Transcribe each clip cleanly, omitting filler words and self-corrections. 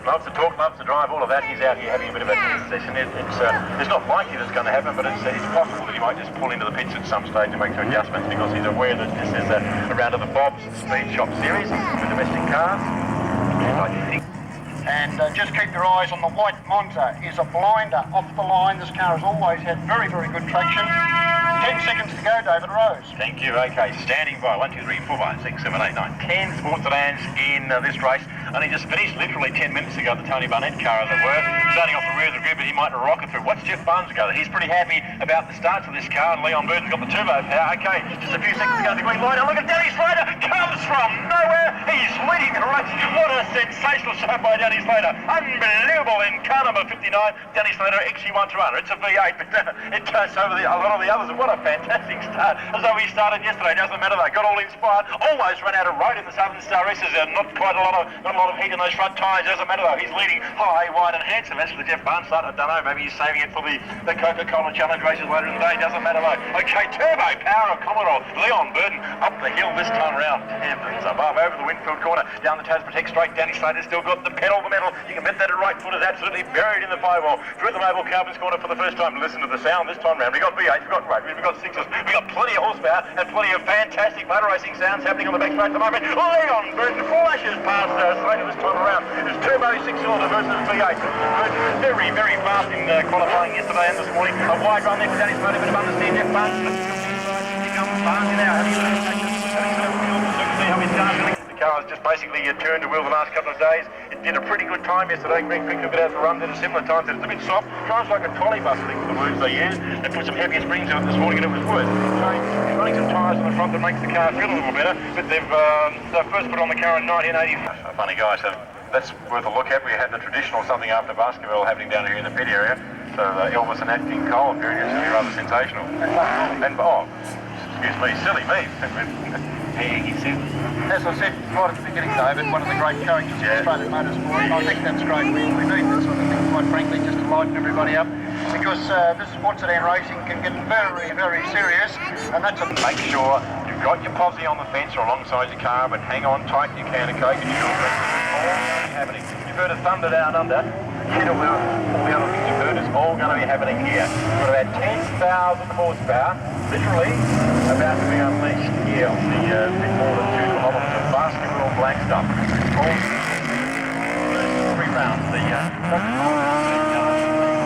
Loves to talk, loves to drive, all of that. He's out here having a bit of a test session. It's not likely that's going to happen, but it's possible that he might just pull into the pits at some stage and make some adjustments because he's aware that this is a round of the Bob's Speed Shop Series with domestic cars. And just keep your eyes on the white Monza. Is a blinder off the line. This car has always had very, very good traction. 10 seconds to go, David Rose. Thank you. Okay, standing by 1, 2, 3, 4, 5, 6, 7, 8, 9, 10 sports sedans in this race. Only just finished literally 10 minutes ago, the Tony Barnett car, as it were. Starting off the rear of the grid, but he might rocket through. What's Jeff Barnes go? He's pretty happy about the starts of this car, and Leon Burton's got the turbo power. Okay, just a few seconds to go to the green light. And look at Danny Slater, comes from nowhere. He's leading the race. What a sensational show by Danny Slater. Unbelievable in car number 59. Danny Slater XC1 It's a V8, but it turns over a lot of the others. And what a fantastic start. As though he started yesterday. Doesn't matter though. Got all inspired. Almost ran out of road in the Southern Star races. Not quite a lot of heat in those front tyres. Doesn't matter though. He's leading high, wide and handsome. As for the Jeff Barnes start, I don't know. Maybe he's saving it for the Coca-Cola Challenge races later in the day. Doesn't matter though. Okay, turbo power of Commodore. Leon Burton up the hill this time around. Heavens above, over the Winfield corner, down the Tas Protect straight. Danny Slater's still got the pedal, the metal. You can bet that right foot is absolutely buried in the firewall. Through the Mobile Carbons corner for the first time. Listen to the sound this time round. We've got V8, we've got rotary, we've got sixes, we've got plenty of horsepower and plenty of fantastic motor racing sounds happening on the back straight at the moment. Leon Burton flashes past Slater this time around. It's turbo 6-cylinder versus V8. Burton very, very fast in qualifying yesterday and this morning. A wide run there for Danny Slater, a bit of understeer. Jeff Barnes, he comes Barnes now. How do you see how he's done? The car has just basically turned to wheel the last couple of days. It did a pretty good time yesterday. Greg Crick took it out for a run, did a similar time. It's a bit soft. Drives like a trolley bus, I think, for the words they used. They put some heavier springs in it this morning and it was worse. He's running some tyres on the front that makes the car feel a little better. But they've first put on the car in 1980. A funny guy, so that's worth a look at. We had the traditional something after Baskerville happening down here in the pit area. So Elvis and Nat King Cole appearing is really rather sensational. And excuse me, silly me. As I said right at the beginning, David, one of the great characters of Australian motorsport. I think that's great. We need this sort of thing, quite frankly, just to lighten everybody up. Because this sports sedan racing can get very, very serious. And that's a... Make sure you've got your posse on the fence or alongside your car, but hang on tight you can, okay? Because you'll all happening. You've heard of Thunder Down Under. All the other things you've heard is all going to be happening here. We've got about 10,000 horsepower, literally about to be unleashed here on the bit more than 2 kilometres of Baskerville black stuff. All 3 rounds. The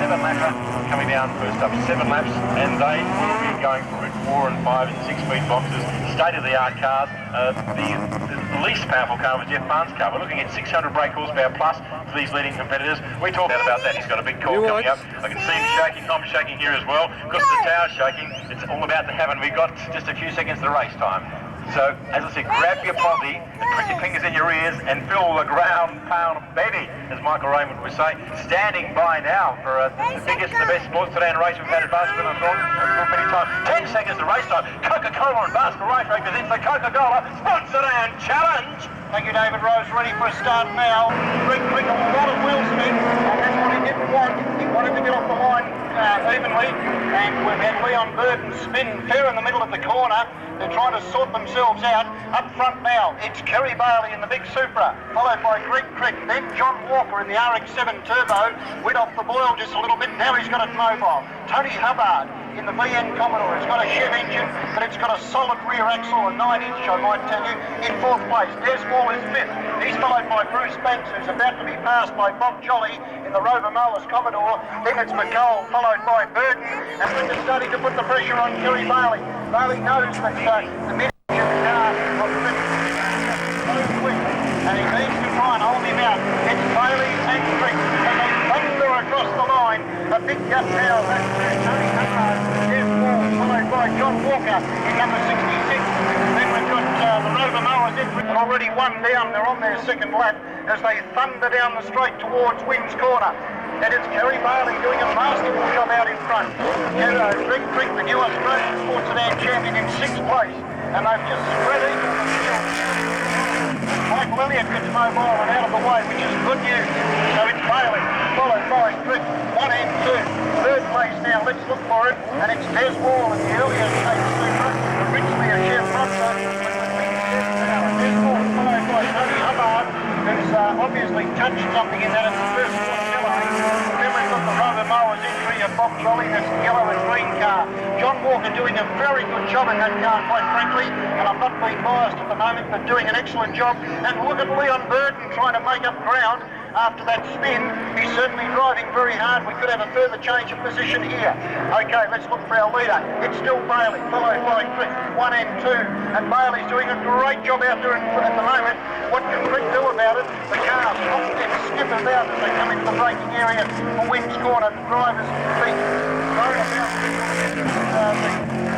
7-lapper coming down first up, 7 laps, and they will be going for it. 4 and 5 and 6 speed boxes, state-of-the-art cars. The least powerful car was Jeff Barnes' car. We're looking at 600 brake horsepower plus for these leading competitors. We talked about that. He's got a big call coming up. I can see him shaking. I'm shaking here as well. Because the tower's shaking, it's all about to happen. We've got just a few seconds to race time. So, as I said, grab your posse, put your fingers in your ears, and fill the ground pound baby, as Michael Raymond would say. Standing by now for the biggest and the best sports sedan race we've had at Baskerville for many times. 10 seconds to race time. Coca-Cola and Baskerville Race Track presents the Coca-Cola Sports Sedan Challenge. Thank you, David Rose. Ready for a start now. Crick, a lot of wheel spin, and that's what he didn't want. He wanted to get off the line evenly, and we've had Leon Burton spin fair in the middle of the corner. They're trying to sort themselves out. Up front now, it's Kerry Baily in the big Supra, followed by Greg Crick, then John Walker in the RX-7 Turbo. Went off the boil just a little bit, now he's got it mobile. Tony Hubbard in the VN Commodore. It's got a Chev engine, but it's got a solid rear axle, a 9-inch, I might tell you, in 4th place. Des Wall is 5th. He's followed by Bruce Banks, who's about to be passed by Bob Jolly in the Rover Mowers Commodore. Then it's McCall, followed by Burton. And they're starting to put the pressure on Kerry Baily. Baily knows that the mid of the car was a bit so quick, and he needs to try and hold him out. It's Baily and Crick, and they thunder across the line. A big gap now. That's Tony Hubbard, Des Wall, followed by John Walker in number 66. Then we've got the Rover Mowers and already one down. They're on their second lap as they thunder down the straight towards Wynn's Corner. And it's Kerry Baily doing a masterful job out in front. Greg Crick, the new Australian sports sedan champion, in 6th place. And they've just spread equal the field. Michael Elliott gets mobile and out of the way, which is good news. So it's Baily, followed by Crick, 1 and 2. 3rd place now, let's look for it. And it's Des Wall in the earlier stage Supra, originally a Chev Monza. Des Wall, followed by Tony Hubbard, who who's obviously touched something in that. It's the first one yellow. Then we've got the rover mowers entry of Bob Jolly, that's the yellow and green car. John Walker doing a very good job in that car, quite frankly, and I'm not being biased at the moment, but doing an excellent job. And look at Leon Burton trying to make up ground after that spin. He's certainly driving very hard. We could have a further change of position here. Okay, let's look for our leader. It's still Baily, followed by Crick, 1 and 2. And Baily's doing a great job out there at the moment. What can Crick do about it? The cars hop and skip about as they come into the braking area for Wynn's Corner. The drivers beat thrown about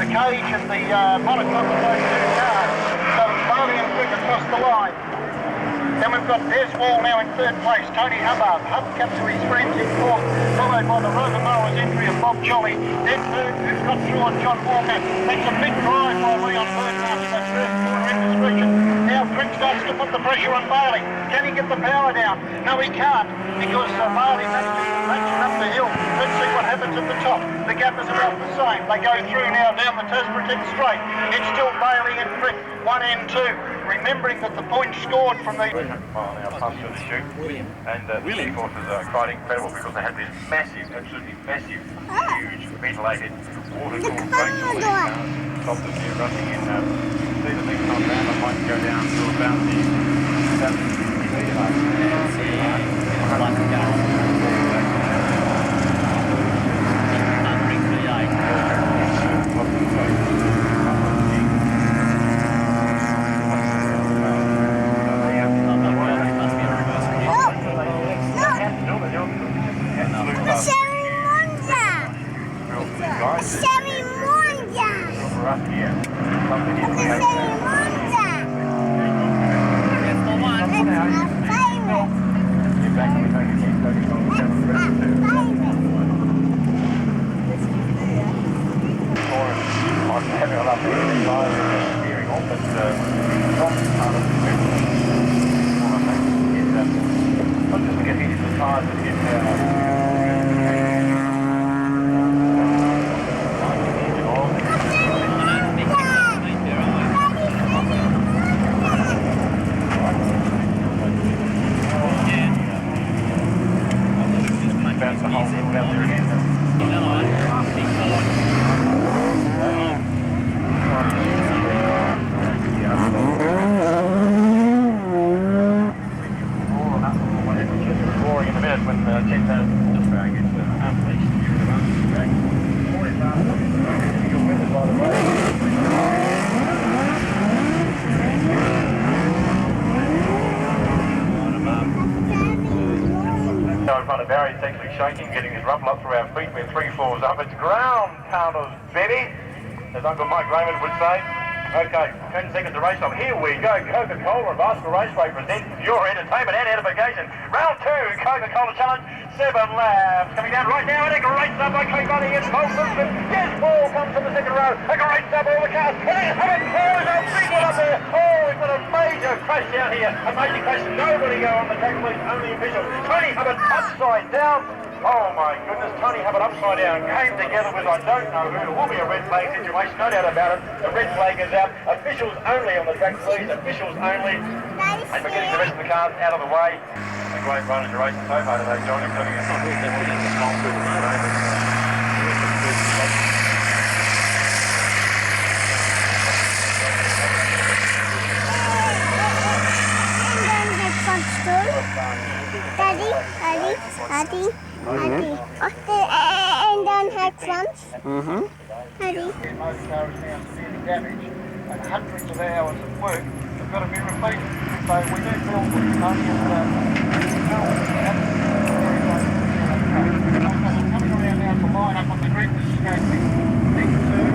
the cage and the monocoque of those two cars. So Baily and Crick across the line. Then we've got Des Wall now in third place, Tony Hubbard. Hubbard comes to his friends in fourth, followed by the rover mowers entry of Bob Jolly. Then third, who's got through on John Walker. That's a big drive by Leon Burton after that first corner indiscretion. Now Crick starts to put the pressure on Baily. Can he get the power down? No, he can't, because Baily manages to punch it up the hill. Let's see what happens at the top. The gap is about the same. They go through now down the Tasbrook straight. It's still Baily and Crick, 1 and 2. Remembering that the points scored from the... 300 mile an hour past through the chute, and the horses are quite incredible because they have this massive, absolutely massive, huge, ventilated, water-cooled brakes on these cars. Stop them here rushing in. See the next time round, I might go down to about the 50 metre Barry's actually shaking, getting his rumble up through our feet. We're 3 floors up. It's ground pounders, baby, as Uncle Mike Raymond would say. Okay, 10 seconds to race on. Here we go. Coca-Cola and Baskerville Raceway presents your entertainment and edification. Round 2, Coca-Cola Challenge, 7 laps. Coming down right now, and a great start by Crick Baily and Paul Brisbane. Yes, Paul comes from the second row. A great start by all the cars. And then Hubbard, oh, there's a big one up there. Oh, we've got a major crash down here. A major crash. Nobody go on the track, please. Only officials. Tony Hubbard upside down. Oh my goodness, Tony Hubbard upside down, came together with I don't know who. It will be a red flag situation, no doubt about it. The red flag is out. Officials only on the track, please. Officials only. And we're getting the rest of the cars out of the way. A great run in the race so far today, John, including a small group of drivers. Daddy. And then headphones. Daddy. The motor car is now severely damaged, and hundreds of hours of work have got to be repeated. So we do feel that the money is coming around now to line up on the grid. This is going to be big two.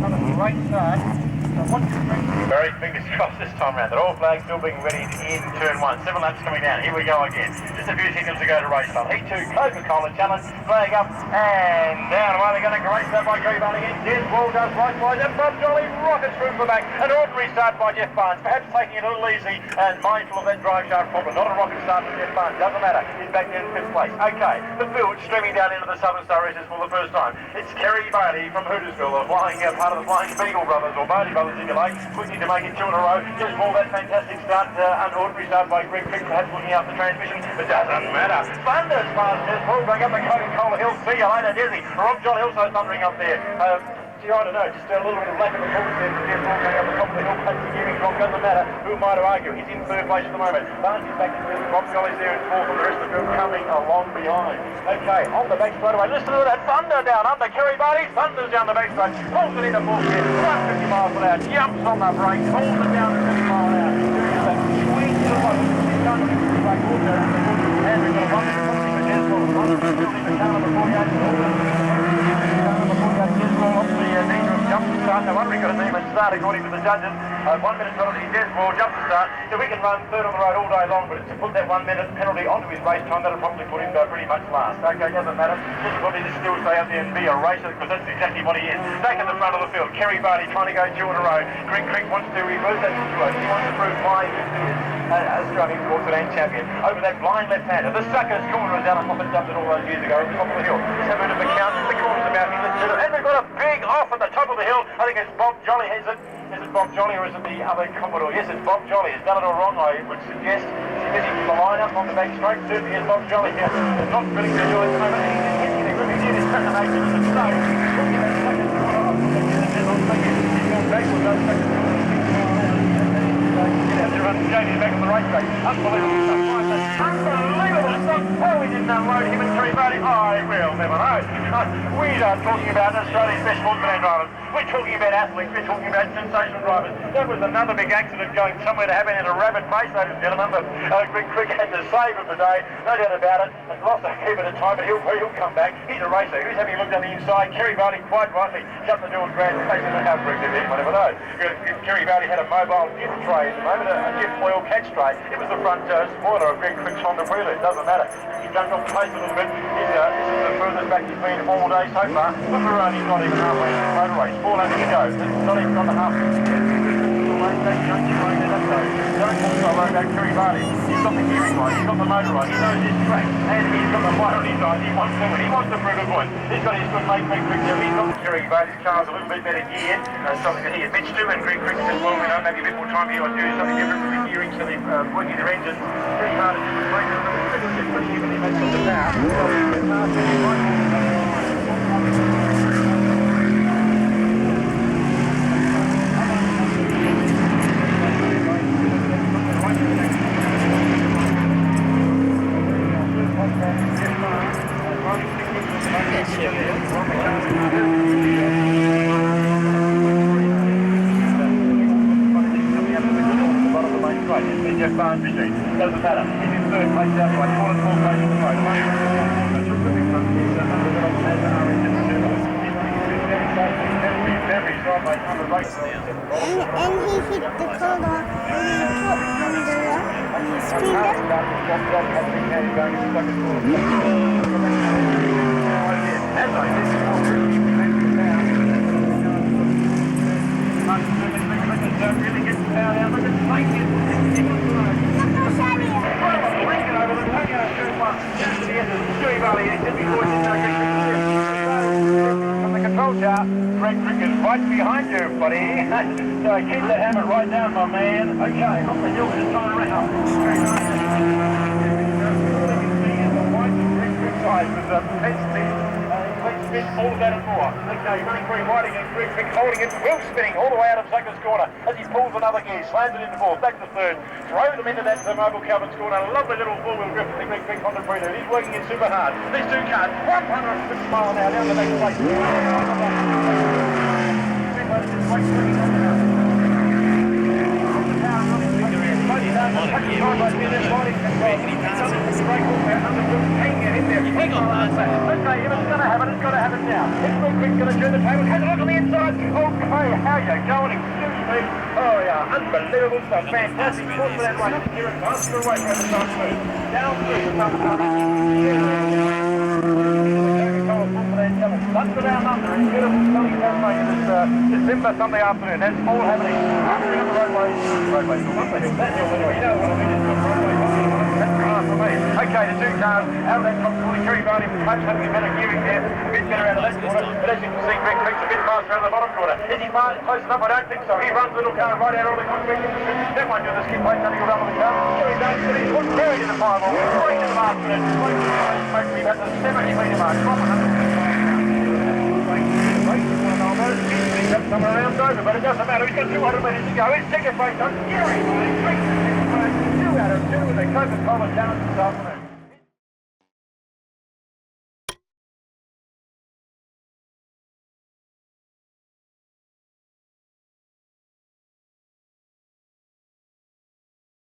Another great start. Very fingers crossed this time round. They're all flags still being ready in turn one. 7 laps coming down. Here we go again. Just a few seconds to go to race time. Heat 2, Coca-Cola Challenge. Flag up and down. Away they're going to race that by Crick again. Deswell does likewise. And Bob Jolly rockets through for back. An ordinary start by Jeff Barnes. Perhaps taking it a little easy and mindful of that drive shaft problem. Not a rocket start from Jeff Barnes. Doesn't matter. He's back there in 5th place. Okay. The field streaming down into the Southern Star races for the first time. It's Kerry Baily from Hootersville, the flying part of the Flying Beagle brothers, or Baily brothers if you like, looking to make it 2 in a row. Just for that fantastic start, unordinary start by Crick, perhaps looking out the transmission, but doesn't matter. Thunder's past Deswell, going up the Coca-Cola Hill. See you later, Dizzy. Rob John also thundering up there. I don't know, just a little bit of lack of performance there from Deswell going up the top of the hill, takes the gearing drop, doesn't matter. Who am I to argue? He's in 3rd place at the moment. Barnes is back in 5th, Rob Jolly's there in 4th, and the rest of the field coming along behind. Okay, on the back straightaway, listen to that thunder down under. Kerry Baily thunders down the back straight, pulls it into 4th gear, 150 miles per hour, jumps on the brake, pulls it down to 50 miles an hour. There's that swing to the bottom, he's done the brake also around the hood, and we've got a 150 for Deswell, 150 for Canada before he dangerous jump to start. No wonder he got a name and start according to the judges. 1 minute penalty, Deswell jump to start. So we can run 3rd on the road all day long, but to put that 1 minute penalty onto his race time, that'll probably put him pretty much last. Okay, doesn't matter. Just probably just still stay out there and be a racer, because that's exactly what he is. Back in the front of the field, Kerry Baily trying to go 2 in a row. Crick wants to reverse that situation. He wants to prove why he is Australian Sedan champion. Over that blind left-hander. The sucker's corner is down on Hubbard dumped it all those years ago over the top of the hill. Let's have a bit of a count. The corner's about him. And we've got a big off at the top of the hill. I think it's Bob Jolly. Is it Bob Jolly or is it the other Commodore? Yes, it's Bob Jolly. He's done it all wrong, I would suggest. He's missing from the line-up on the back straight. Certainly is Bob Jolly here. It's not really good to do it at the moment. He's really near this second action of the snow. Looking at the second corner. He's going backwards. Jamie's back on the racetrack. Unbelievable stuff. Unbelievable stuff. Oh, we didn't unload him in 3 Baily. I will never know. We are talking about Australia's best sportsman drivers. We're talking about athletes. We're talking about sensational drivers. That was another big accident going somewhere to happen in a rapid pace, ladies and gentlemen. But Crick had to save it today. No doubt about it. Has lost a fair bit of time, but he'll come back. He's a racer. Who's having a look down the inside? Kerry Baily quite rightly shut the door and grand facing the house Crick did. I never know. Kerry Baily had a mobile gift tray at the moment, a gift foil catch tray. It was the front spoiler of Greg Crick's Honda Wheeler. It doesn't matter. He jumped off the pace a little bit. This is the furthest back he's been all day so far. But we're only not even halfway through the motor race. 4 laps to go. It's not even on the half. Don't also worry about Kerry Baily. He's got the gearing right, he's got the motor right, he knows his track, and he's got the motor on his side. He wants to win. He wants to prove a point. He's got his good mate Crick there. He's got Kerry Baily's car's a little bit better geared. Something that he admits to, and Crick says, well, we know maybe a bit more time here or do something different with the gearing, so they're working their engines pretty hard at different places. It's pretty evenly matched on the power. Jeff Barnes machine. Doesn't matter. He's in 3rd place out by 4 and 4 places in the road. And he hit the corner and he put on the speeder. Don't really get the power down. Look at the plate here. From the control tower, Crick is right behind you, buddy. So keep that hammer right down, my man. Okay, off the hill, just turn around. Very nice. Crick's eyes with the all of that and more. Okay, running very wide again. Crick holding it, wheel spinning all the way out of Zucker's corner as he pulls another gear, slams it into 4th, back to 3rd, throws them into that mobile Calvin's corner. A lovely little 4-wheel grip for the Crick Honda Breeder. He's working it super hard. These two cars, 150 miles an hour down the back straight. Okay, if it's going to happen, it's got to happen now. Is Crick going to turn the table? Has it on the inside? Okay, how you going? speed. Oh yeah, unbelievable stuff. Fantastic. Fourth for that race. Here at Baskerville away from the top speed. Down through the top That's around under. It's beautiful sunny Tasmania this December Sunday afternoon. That's all happening. Running on the roadway. That hill anyway. You know what I mean? It's the roadway. That's far for me. Okay, the two cars out of that top 43 Baily with much having a better gearing there. A bit better out of that corner. But as you can see, Crick a bit faster out of the bottom corner. Is he far close enough? I don't think so. He runs the little car right out of the concrete. That won't do the skip plate, nothing will run with the car. Here he goes, but he's put very in the fireball. Right in the afternoon. Right in the afternoon. About the 70 metre mark. From 100. Somewhere around Dover, but it doesn't matter. He's got 200 metres to go. His ticket break done. Here he is. 2 out of 2 with a Coca-Cola challenge this afternoon.